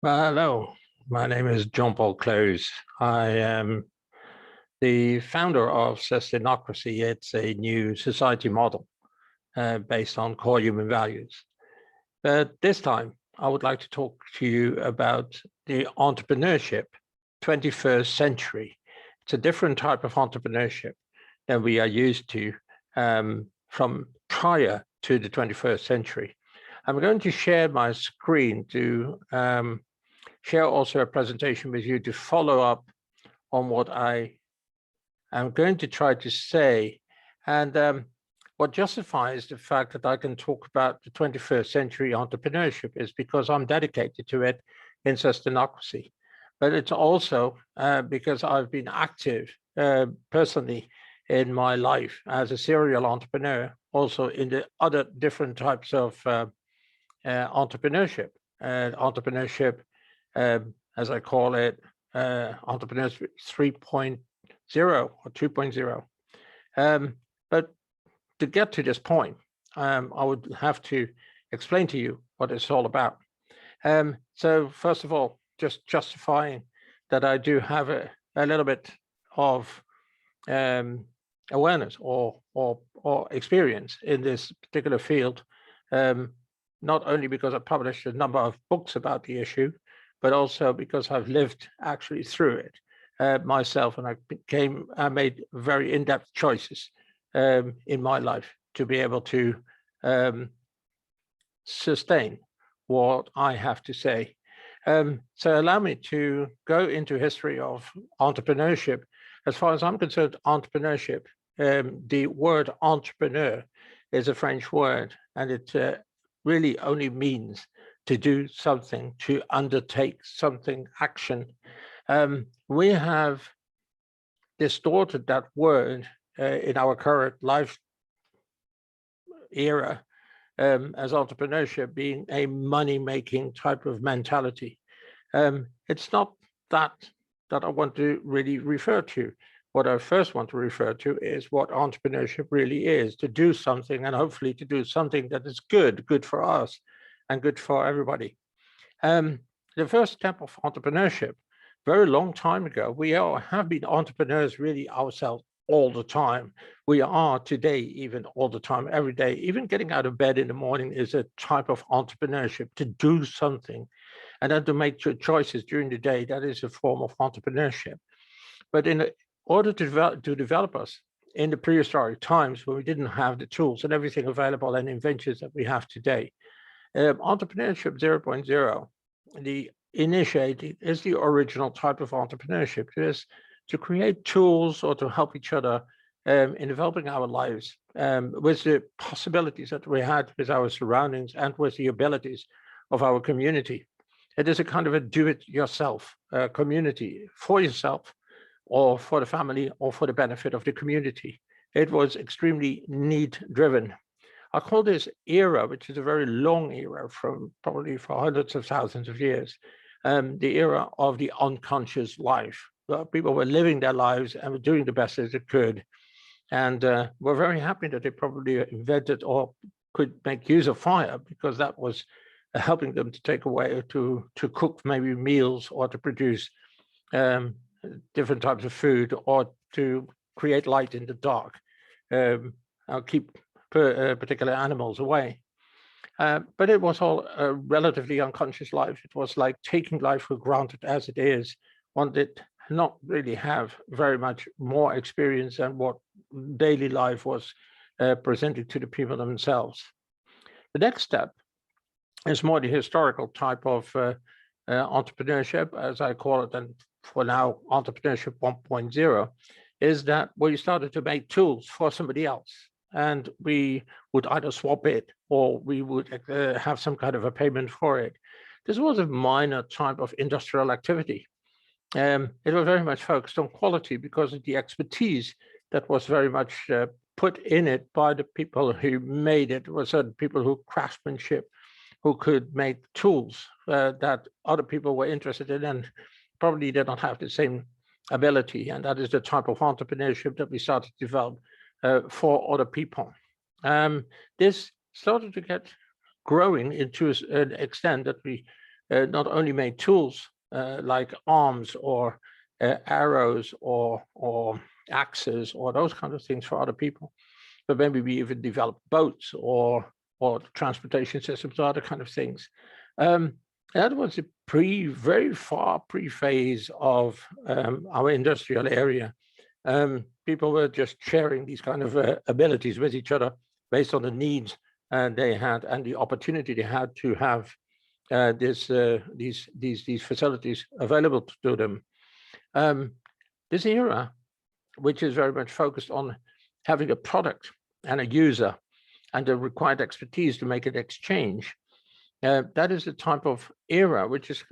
Well, hello, my name is John Paul Close. I am the founder of Sustainocracy. It's a new society model based on core human values. But this time, I would like to talk to you about the entrepreneurship, 21st century. It's a different type of entrepreneurship than we are used to from prior to the 21st century. I'm going to share my screen to share also a presentation with you to follow up on what I am going to try to say. And what justifies the fact that I can talk about the 21st century entrepreneurship is because I'm dedicated to it in Sustainocracy. But it's also because I've been active personally in my life as a serial entrepreneur, also in the other different types of entrepreneurship. Entrepreneurship, as I call it, Entrepreneurs 3.0 or 2.0. But to get to this point, I would have to explain to you what it's all about. So first of all, just justifying that I do have a little bit of awareness or experience in this particular field, not only because I published a number of books about the issue, but also because I've lived actually through it myself, and I made very in-depth choices in my life to be able to sustain what I have to say. So allow me to go into history of entrepreneurship. As far as I'm concerned, entrepreneurship, the word entrepreneur is a French word, and it really only means to do something, to undertake something, action. We have distorted that word in our current life era as entrepreneurship being a money-making type of mentality. It's not that I want to really refer to. What I first want to refer to is what entrepreneurship really is, to do something, and hopefully to do something that is good for us and good for everybody. The first step of entrepreneurship, very long time ago, we all have been entrepreneurs really ourselves all the time. We are today even all the time, every day. Even getting out of bed in the morning is a type of entrepreneurship, to do something and then to make your choices during the day. That is a form of entrepreneurship. But in order to develop us in the prehistoric times when we didn't have the tools and everything available and inventions that we have today, Entrepreneurship 0.0, the initiating is the original type of entrepreneurship. It is to create tools or to help each other in developing our lives with the possibilities that we had with our surroundings and with the abilities of our community. It is a kind of a do-it-yourself community for yourself or for the family or for the benefit of the community. It was extremely need-driven. I call this era, which is a very long era from probably for hundreds of thousands of years, the era of the unconscious life. People were living their lives and were doing the best as they could. And we're very happy that they probably invented or could make use of fire, because that was helping them to take away, to cook maybe meals, or to produce different types of food, or to create light in the dark. I'll keep particular animals away. But it was all a relatively unconscious life. It was like taking life for granted as it is. One did not really have very much more experience than what daily life was presented to the people themselves. The next step is more the historical type of entrepreneurship, as I call it, and for now, entrepreneurship 1.0, is that where you started to make tools for somebody else. And we would either swap it or we would have some kind of a payment for it. This was a minor type of industrial activity. It was very much focused on quality because of the expertise that was very much put in it by the people who made it. There were certain people who craftsmanship, who could make tools that other people were interested in and probably did not have the same ability. And that is the type of entrepreneurship that we started to develop for other people. This started to get growing into an extent that we not only made tools like arms or arrows or axes or those kind of things for other people, but maybe we even developed boats or transportation systems or other kind of things. That was a very far pre-phase of our industrial area. People were just sharing these kind of abilities with each other based on the needs they had and the opportunity they had to have these facilities available to them. This era, which is very much focused on having a product and a user and the required expertise to make an exchange, that is the type of era which is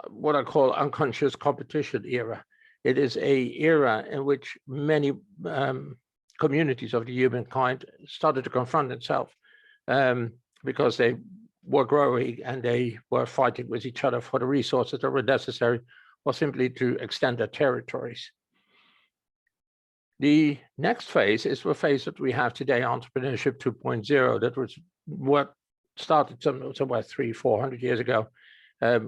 what I call unconscious competition era. It is a era in which many communities of the humankind started to confront itself because they were growing and they were fighting with each other for the resources that were necessary or simply to extend their territories. The next phase is the phase that we have today, Entrepreneurship 2.0, that was what started somewhere 300-400 years ago,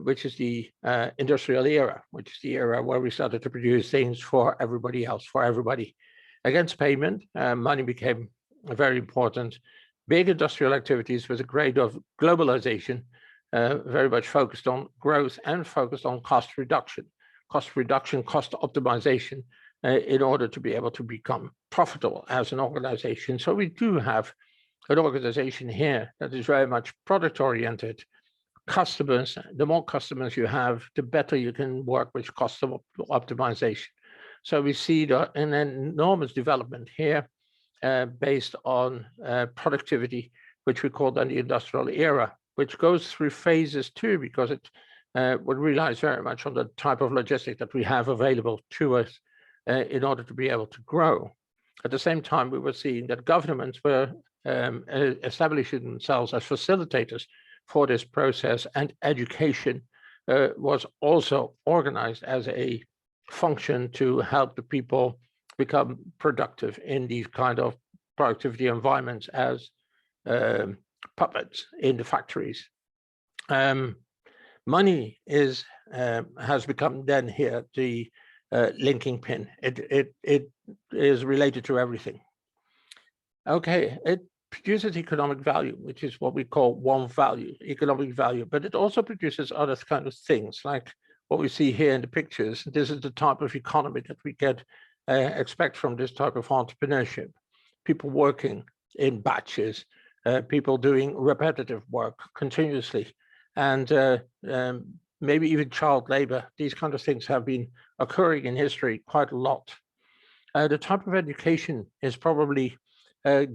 which is the industrial era, which is the era where we started to produce things for everybody else, for everybody. Against payment, money became very important. Big industrial activities with a grade of globalization, very much focused on growth and focused on cost reduction, cost optimization, in order to be able to become profitable as an organization. So we do have an organization here that is very much product oriented. Customers, the more customers you have, the better you can work with cost optimization. So we see an enormous development here based on productivity, which we call then the industrial era, which goes through phases too, because it would rely very much on the type of logistics that we have available to us in order to be able to grow. At the same time, we were seeing that governments were establishing themselves as facilitators for this process, and education was also organized as a function to help the people become productive in these kind of productivity environments as puppets in the factories. Money has become then here the linking pin. It is related to everything. Okay, it produces economic value, which is what we call one value, economic value, but it also produces other kind of things like what we see here in the pictures. This is the type of economy that we expect from this type of entrepreneurship. People working in batches, people doing repetitive work continuously, and maybe even child labor. These kind of things have been occurring in history quite a lot. The type of education is probably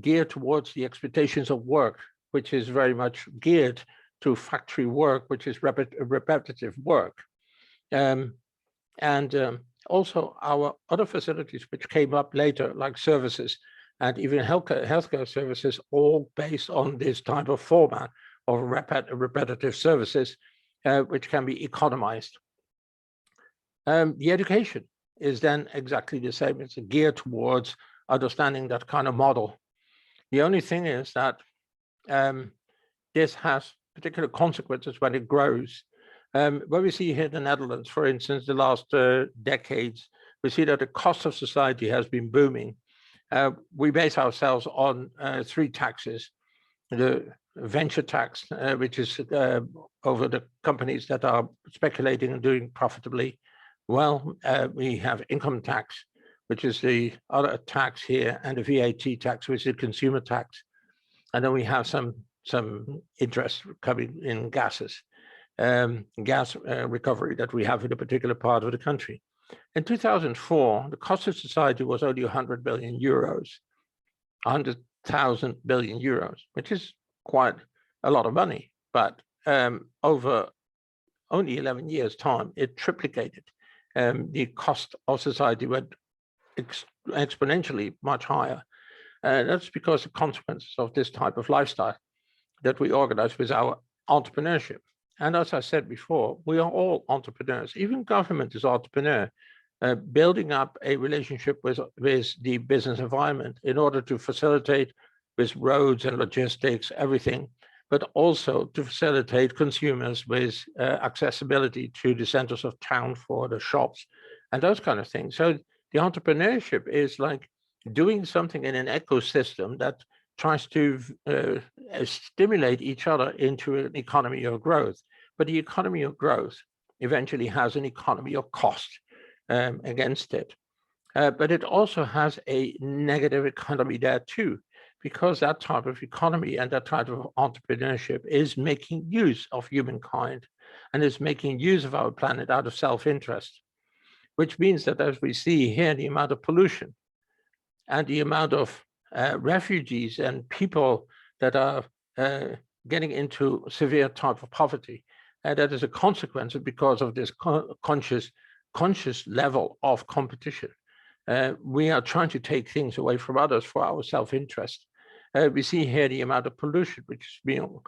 geared towards the expectations of work, which is very much geared to factory work, which is repetitive work. Also our other facilities which came up later, like services and even healthcare services, all based on this type of format of repetitive services, which can be economized. The education is then exactly the same. It's geared towards understanding that kind of model. The only thing is that this has particular consequences when it grows. When we see here in the Netherlands, for instance, the last decades, we see that the cost of society has been booming. We base ourselves on 3 taxes. The venture tax, which is over the companies that are speculating and doing profitably well. We have income tax, which is the other tax here, and the VAT tax, which is the consumer tax. And then we have some interest coming in gases, gas recovery that we have in a particular part of the country. In 2004, the cost of society was only 100 billion euros, 100,000 billion euros, which is quite a lot of money. But over only 11 years' time, it triplicated. The cost of society went exponentially much higher. That's because of consequences of this type of lifestyle that we organize with our entrepreneurship. And as I said before, we are all entrepreneurs. Even government is entrepreneur, building up a relationship with the business environment in order to facilitate with roads and logistics, everything, but also to facilitate consumers with accessibility to the centers of town for the shops and those kind of things. So the entrepreneurship is like doing something in an ecosystem that tries to stimulate each other into an economy of growth. But the economy of growth eventually has an economy of cost against it. But it also has a negative economy there too, because that type of economy and that type of entrepreneurship is making use of humankind and is making use of our planet out of self-interest, which means that, as we see here, the amount of pollution and the amount of refugees and people that are getting into severe type of poverty, that is a consequence because of this conscious level of competition. We are trying to take things away from others for our self-interest. We see here the amount of pollution which is being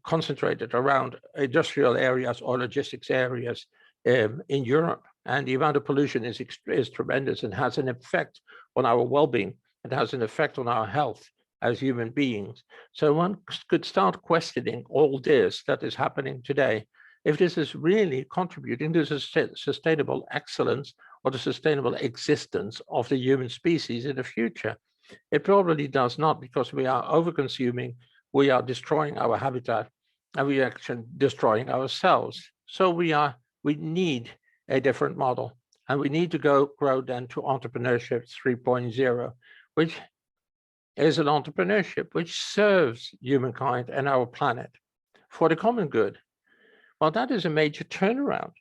concentrated around industrial areas or logistics areas in Europe. And the amount of pollution is tremendous and has an effect on our well-being. It has an effect on our health as human beings. So one could start questioning all this that is happening today, if this is really contributing to the sustainable excellence or the sustainable existence of the human species in the future. It probably does not, because we are over-consuming, we are destroying our habitat, and we are actually destroying ourselves. So we need a different model, and we need to grow then to entrepreneurship 3.0, which is an entrepreneurship which serves humankind and our planet for the common good. Well, that is a major turnaround.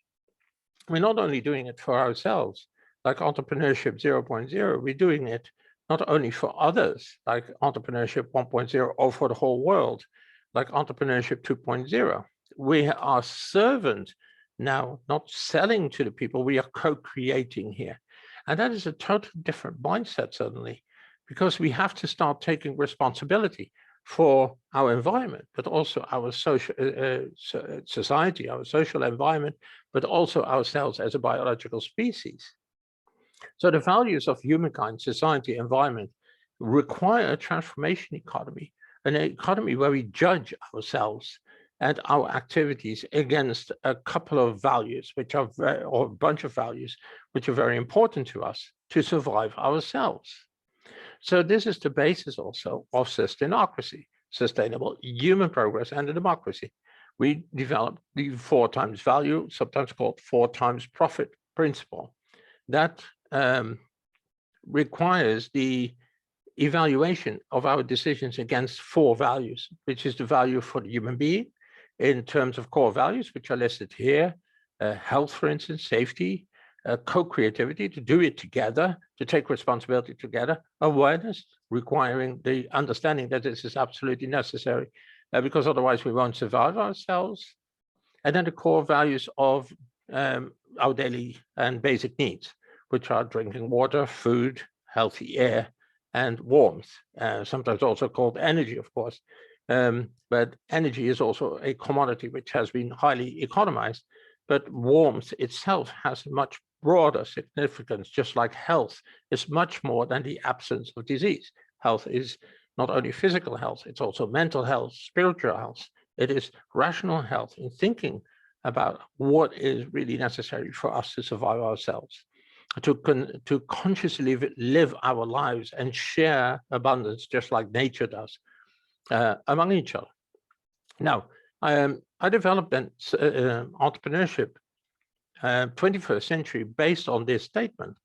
We're not only doing it for ourselves, like Entrepreneurship 0.0, we're doing it not only for others, like Entrepreneurship 1.0, or for the whole world, like Entrepreneurship 2.0. We are servants now, not selling to the people, we are co-creating here. And that is a totally different mindset suddenly, because we have to start taking responsibility for our environment, but also our social society, our social environment, but also ourselves as a biological species. So the values of humankind, society, environment require a transformation economy, an economy where we judge ourselves and our activities against a couple of values, which are or a bunch of values, which are very important to us to survive ourselves. So this is the basis also of Sustainocracy, sustainable human progress and a democracy. We developed the 4 times value, sometimes called 4 times profit principle. That requires the evaluation of our decisions against 4 values, which is the value for the human being in terms of core values, which are listed here, health, for instance, safety, co-creativity, to do it together, to take responsibility together, awareness, requiring the understanding that this is absolutely necessary, because otherwise we won't survive ourselves, and then the core values of our daily and basic needs, which are drinking water, food, healthy air, and warmth, sometimes also called energy, of course. But energy is also a commodity which has been highly economized, but warmth itself has much broader significance, just like health is much more than the absence of disease. Health is not only physical health, it's also mental health, spiritual health. It is rational health in thinking about what is really necessary for us to survive ourselves, to consciously live our lives and share abundance just like nature does among each other. Now, I developed an entrepreneurship 21st century based on this statement,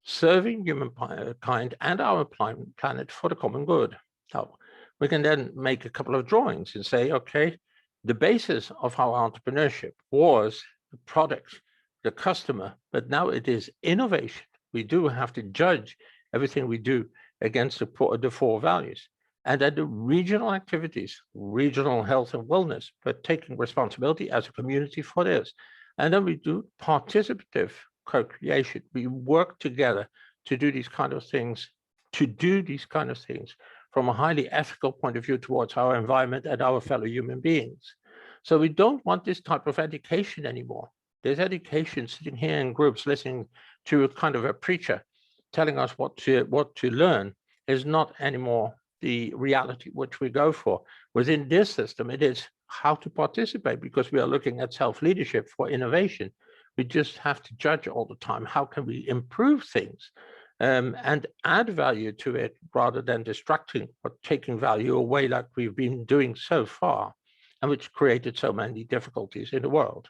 serving humankind and our planet for the common good. Now, we can then make a couple of drawings and say, okay, the basis of our entrepreneurship was the product, the customer, but now it is innovation. We do have to judge everything we do against the 4 values. And then the regional activities, regional health and wellness, but taking responsibility as a community for this. And then we do participative co-creation. We work together to do these kind of things, from a highly ethical point of view towards our environment and our fellow human beings. So we don't want this type of education anymore. This education, sitting here in groups, listening to a kind of a preacher telling us what to learn, is not anymore the reality which we go for. Within this system, it is how to participate, because we are looking at self-leadership for innovation. We just have to judge all the time, how can we improve things and add value to it rather than distracting or taking value away like we've been doing so far, and which created so many difficulties in the world.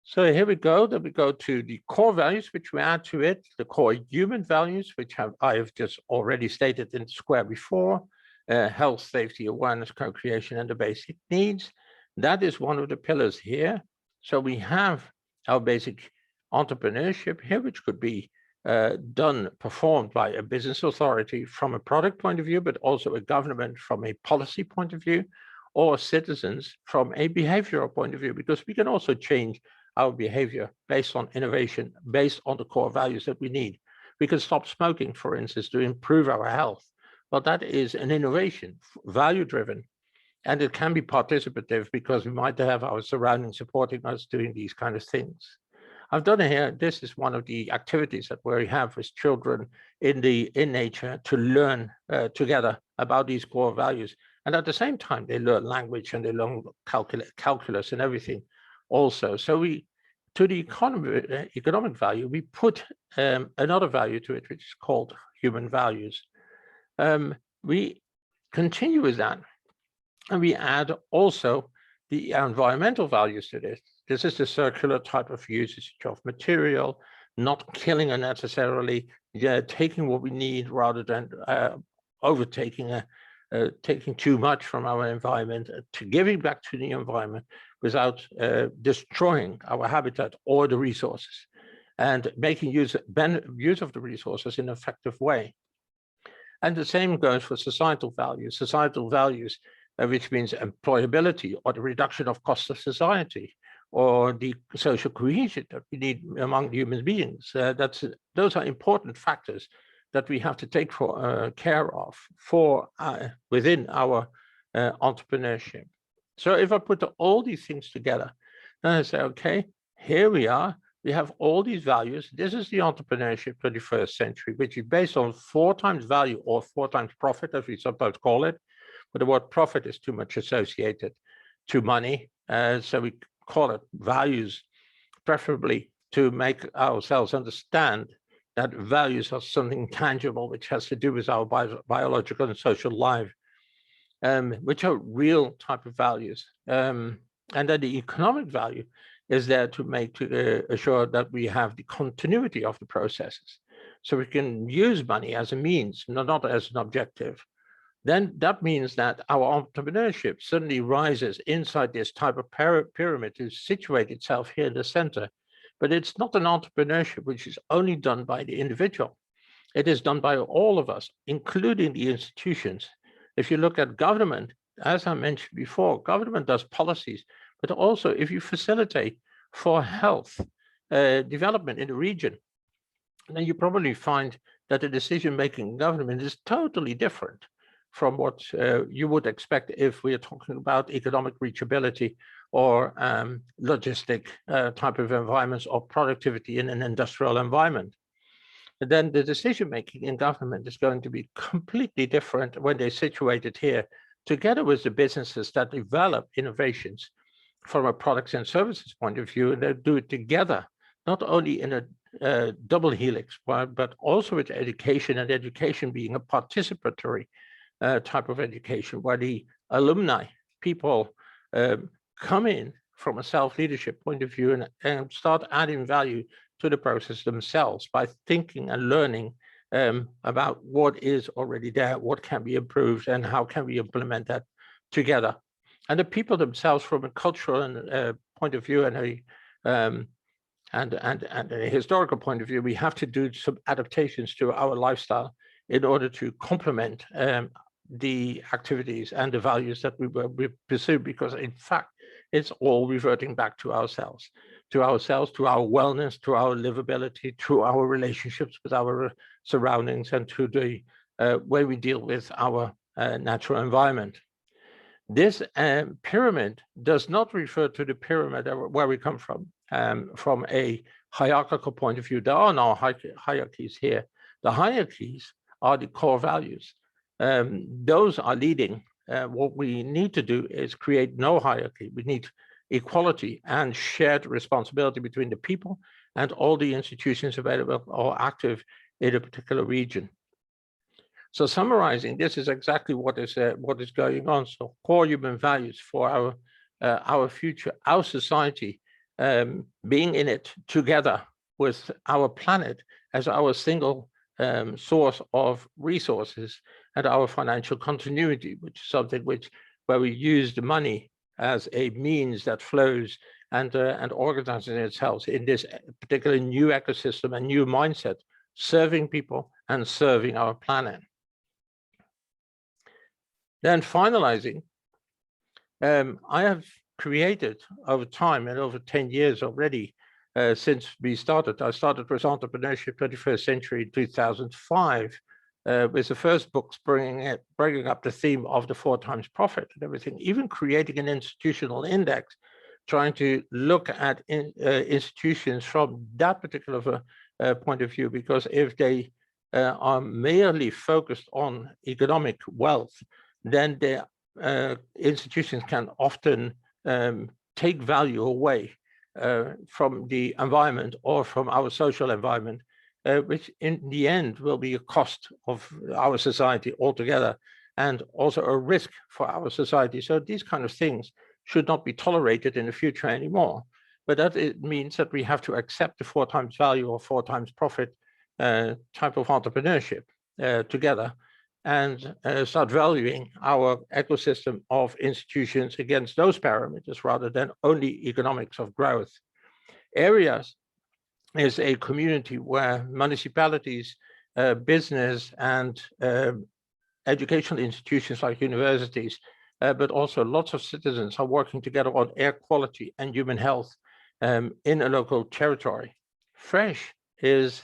So here we go. Then we go to the core values, which we add to it, the core human values, which I have just already stated in the square before, health, safety, awareness, co-creation, and the basic needs. That is one of the pillars here. So we have our basic entrepreneurship here, which could be performed by a business authority from a product point of view, but also a government from a policy point of view, or citizens from a behavioral point of view, because we can also change our behavior based on innovation, based on the core values that we need. We can stop smoking, for instance, to improve our health. Well, that is an innovation, value-driven, and it can be participative because we might have our surroundings supporting us doing these kind of things. I've done it here. This is one of the activities that we have with children in nature to learn together about these core values. And at the same time, they learn language and they learn calculus and everything also. So to the economic value, we put another value to it, which is called human values. We continue with that, and we add also the environmental values to this. This is the circular type of usage of material, not killing unnecessarily, taking what we need rather than overtaking, taking too much from our environment, to giving back to the environment without destroying our habitat or the resources, and making use of the resources in an effective way. And the same goes for societal values. Societal values, which means employability or the reduction of cost of society, or the social cohesion that we need among human beings. Those are important factors that we have to take care of within our entrepreneurship. So if I put all these things together, then I say, okay, here we are. We have all these values. This is the entrepreneurship 21st century, which is based on 4 times value or 4 times profit, as we sometimes call it. But the word profit is too much associated to money. So we call it values, preferably to make ourselves understand that values are something tangible, which has to do with our biological and social life, which are real type of values. And then the economic value is there to assure that we have the continuity of the processes. So we can use money as a means, not as an objective. Then that means that our entrepreneurship suddenly rises inside this type of pyramid to situate itself here in the center. But it's not an entrepreneurship which is only done by the individual. It is done by all of us, including the institutions. If you look at government, as I mentioned before, government does policies, but also if you facilitate for health development in the region, then you probably find that the decision-making in government is totally different from what you would expect if we are talking about economic reachability or logistic type of environments or productivity in an industrial environment. And then the decision-making in government is going to be completely different when they situate it here, together with the businesses that develop innovations from a products and services point of view, and they do it together, not only in a double helix, but also with education, and education being a participatory type of education, where the alumni, people come in from a self-leadership point of view and start adding value to the process themselves by thinking and learning about what is already there, what can be improved, and how can we implement that together. And the people themselves, from a cultural point of view and a historical point of view, we have to do some adaptations to our lifestyle in order to complement the activities and the values that we pursue, because in fact, it's all reverting back to ourselves, to our wellness, to our livability, to our relationships with our surroundings, and to the way we deal with our natural environment. This pyramid does not refer to the pyramid where we come from a hierarchical point of view. There are no hierarchies here. The hierarchies are the core values. those are leading. What we need to do is create no hierarchy. We need equality and shared responsibility between the people and all the institutions available or active in a particular region. So summarizing, this is exactly what is going on. So core human values for our future, our society, being in it together with our planet as our single source of resources, and our financial continuity, which is something where we use the money as a means that flows and organizes itself in this particular new ecosystem and new mindset, serving people and serving our planet. Then finalizing, I have created over time and over 10 years already, since we started. I started with Entrepreneurship 21st Century in 2005, with the first books bringing up the theme of the 4 times profit and everything, even creating an institutional index, trying to look at institutions from that particular point of view, because if they are merely focused on economic wealth, then their institutions can often take value away from the environment or from our social environment, which in the end will be a cost of our society altogether, and also a risk for our society. So these kind of things should not be tolerated in the future anymore. But that it means that we have to accept the 4 times value or 4 times profit type of entrepreneurship together, and start valuing our ecosystem of institutions against those parameters rather than only economics of growth. Areas is a community where municipalities, business, and educational institutions like universities, but also lots of citizens are working together on air quality and human health in a local territory. Fresh is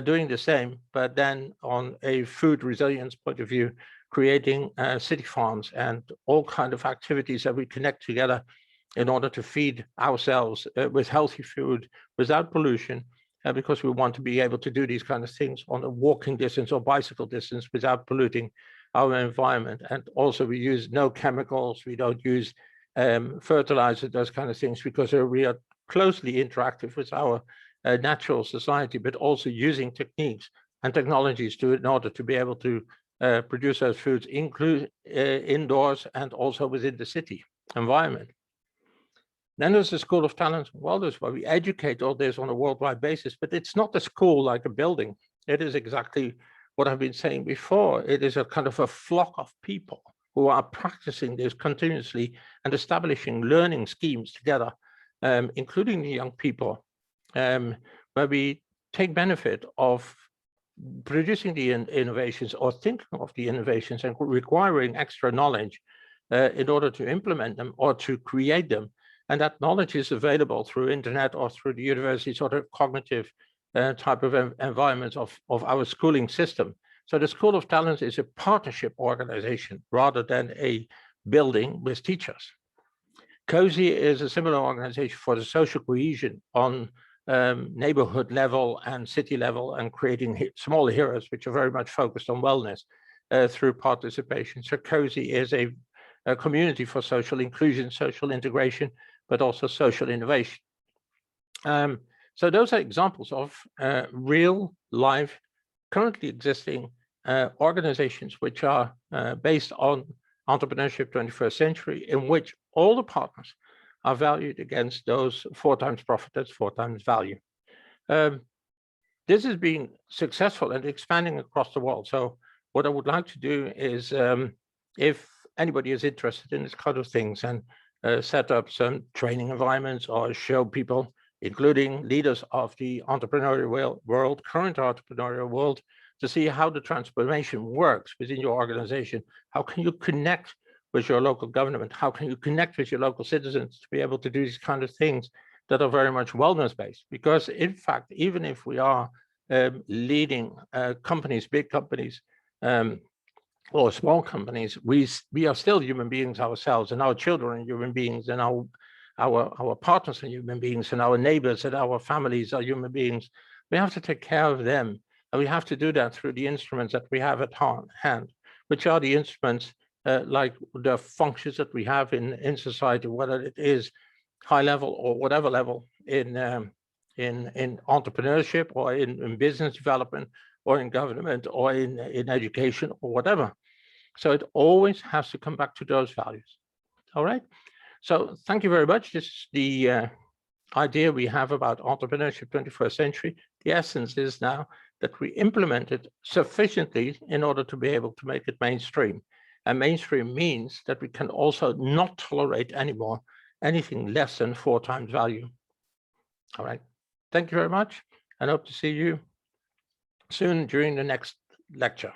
doing the same, but then on a food resilience point of view, creating city farms and all kinds of activities that we connect together in order to feed ourselves with healthy food without pollution, because we want to be able to do these kind of things on a walking distance or bicycle distance without polluting our environment. And also we use no chemicals, we don't use fertilizer, those kind of things, because we are closely interactive with our natural society, but also using techniques and technologies in order to be able to produce those foods, include indoors and also within the city environment. Then there's the School of Talent and Wellness, where we educate all this on a worldwide basis, but it's not a school like a building. It is exactly what I've been saying before. It is a kind of a flock of people who are practicing this continuously and establishing learning schemes together, including the young people, where we take benefit of producing the innovations or thinking of the innovations and requiring extra knowledge in order to implement them or to create them. And that knowledge is available through internet or through the university's sort of cognitive type of environments of our schooling system. So the School of Talent is a partnership organization rather than a building with teachers. COSI is a similar organization for the social cohesion on neighborhood level and city level, and creating small heroes, which are very much focused on wellness through participation. So COSI is a community for social inclusion, social integration, but also social innovation. So those are examples of real life, currently existing organizations which are based on Entrepreneurship 21st Century, in which all the partners are valued against those 4 times profit, that's 4 times value. This is being successful and expanding across the world. So what I would like to do is, if anybody is interested in this kind of things, and set up some training environments or show people, including leaders of the entrepreneurial world, current entrepreneurial world, to see how the transformation works within your organization. How can you connect with your local government? How can you connect with your local citizens to be able to do these kind of things that are very much wellness-based? Because in fact, even if we are leading companies, big companies, or small companies, we are still human beings ourselves, and our children are human beings, and our partners are human beings, and our neighbors and our families are human beings. We have to take care of them, and we have to do that through the instruments that we have at hand. which are the instruments like the functions that we have in society, whether it is high level or whatever level in entrepreneurship or in business development or in government or in education or whatever. So it always has to come back to those values. All right. So thank you very much. This is the idea we have about entrepreneurship 21st century. The essence is now that we implement it sufficiently in order to be able to make it mainstream. And mainstream means that we can also not tolerate anymore anything less than 4 times value. All right. Thank you very much, and hope to see you soon during the next lecture.